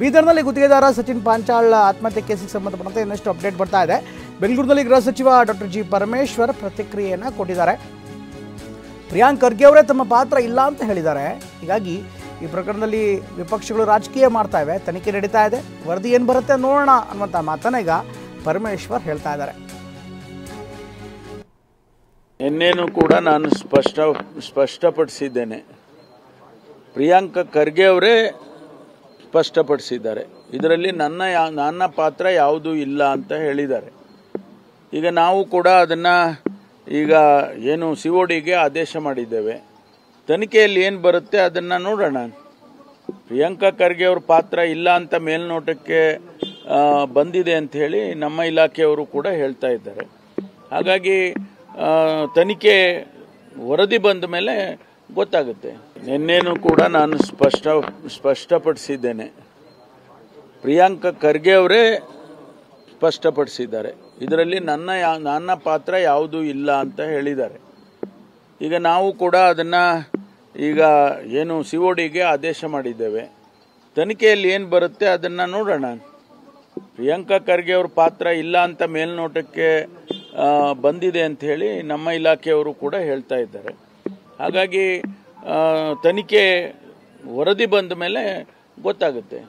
ಬೀದರ್ನಲ್ಲಿ ಗುತ್ತಿಗೆದಾರ ಸಚಿನ್ ಪಾಂಚಾಳ್ ಆತ್ಮಹತ್ಯೆ ಕೇಸಿಗೆ ಸಂಬಂಧಪಟ್ಟಂತೆ ಇನ್ನಷ್ಟು ಅಪ್ಡೇಟ್ ಬರ್ತಾ ಇದೆ. ಬೆಂಗಳೂರಿನಲ್ಲಿ ಗೃಹ ಸಚಿವ ಡಾಕ್ಟರ್ ಜಿ ಪರಮೇಶ್ವರ್ ಪ್ರತಿಕ್ರಿಯೆಯನ್ನು ಕೊಟ್ಟಿದ್ದಾರೆ. ಪ್ರಿಯಾಂಕ್ ಖರ್ಗೆ ಅವರೇ ತಮ್ಮ ಪಾತ್ರ ಇಲ್ಲ ಅಂತ ಹೇಳಿದ್ದಾರೆ. ಹೀಗಾಗಿ ಈ ಪ್ರಕರಣದಲ್ಲಿ ವಿಪಕ್ಷಗಳು ರಾಜಕೀಯ ಮಾಡ್ತಾ ಇವೆ, ತನಿಖೆ ನಡೀತಾ ಇದೆ, ವರದಿ ಏನು ಬರುತ್ತೆ ನೋಡೋಣ ಅನ್ನುವಂಥ ಮಾತನ್ನ ಈಗ ಪರಮೇಶ್ವರ್ ಹೇಳ್ತಾ ಇದ್ದಾರೆ. ನಿನ್ನೇನು ಕೂಡ ನಾನು ಸ್ಪಷ್ಟಪಡಿಸಿದ್ದೇನೆ. ಪ್ರಿಯಾಂಕ್ ಖರ್ಗೆ ಅವರೇ ಸ್ಪಷ್ಟಪಡಿಸಿದ್ದಾರೆ. ಇದರಲ್ಲಿ ನನ್ನ ಪಾತ್ರ ಯಾವುದೂ ಇಲ್ಲ ಅಂತ ಹೇಳಿದ್ದಾರೆ. ಈಗ ನಾವು ಕೂಡ ಅದನ್ನು ಈಗ ಏನು CODಗೆ ಆದೇಶ ಮಾಡಿದ್ದೇವೆ. ತನಿಖೆಯಲ್ಲಿ ಏನು ಬರುತ್ತೆ ಅದನ್ನು ನೋಡೋಣ. ಪ್ರಿಯಾಂಕ್ ಖರ್ಗೆ ಅವ್ರ ಪಾತ್ರ ಇಲ್ಲ ಅಂತ ಮೇಲ್ನೋಟಕ್ಕೆ ಬಂದಿದೆ ಅಂತ ಹೇಳಿ ನಮ್ಮ ಇಲಾಖೆಯವರು ಕೂಡ ಹೇಳ್ತಾ ಇದ್ದಾರೆ. ಹಾಗಾಗಿ ತನಿಖೆ ವರದಿ ಬಂದ ಮೇಲೆ ಗೊತ್ತಾಗುತ್ತೆ. ನಿನ್ನೇನು ಕೂಡ ನಾನು ಸ್ಪಷ್ಟಪಡಿಸಿದ್ದೇನೆ. ಪ್ರಿಯಾಂಕ್ ಖರ್ಗೆ ಅವರೇ ಸ್ಪಷ್ಟಪಡಿಸಿದ್ದಾರೆ. ಇದರಲ್ಲಿ ನನ್ನ ಪಾತ್ರ ಯಾವುದೂ ಇಲ್ಲ ಅಂತ ಹೇಳಿದ್ದಾರೆ. ಈಗ ನಾವು ಕೂಡ ಅದನ್ನು ಈಗ ಏನು CODಗೆ ಆದೇಶ ಮಾಡಿದ್ದೇವೆ. ತನಿಖೆಯಲ್ಲಿ ಏನು ಬರುತ್ತೆ ಅದನ್ನು ನೋಡೋಣ. ಪ್ರಿಯಾಂಕ್ ಖರ್ಗೆ ಅವ್ರ ಪಾತ್ರ ಇಲ್ಲ ಅಂತ ಮೇಲ್ನೋಟಕ್ಕೆ ಬಂದಿದೆ ಅಂತ ಹೇಳಿ ನಮ್ಮ ಇಲಾಖೆಯವರು ಕೂಡ ಹೇಳ್ತಾ ಇದ್ದಾರೆ. ಹಾಗಾಗಿ ತನಿಖೆ ವರದಿ ಬಂದ ಮೇಲೆ ಗೊತ್ತಾಗುತ್ತೆ.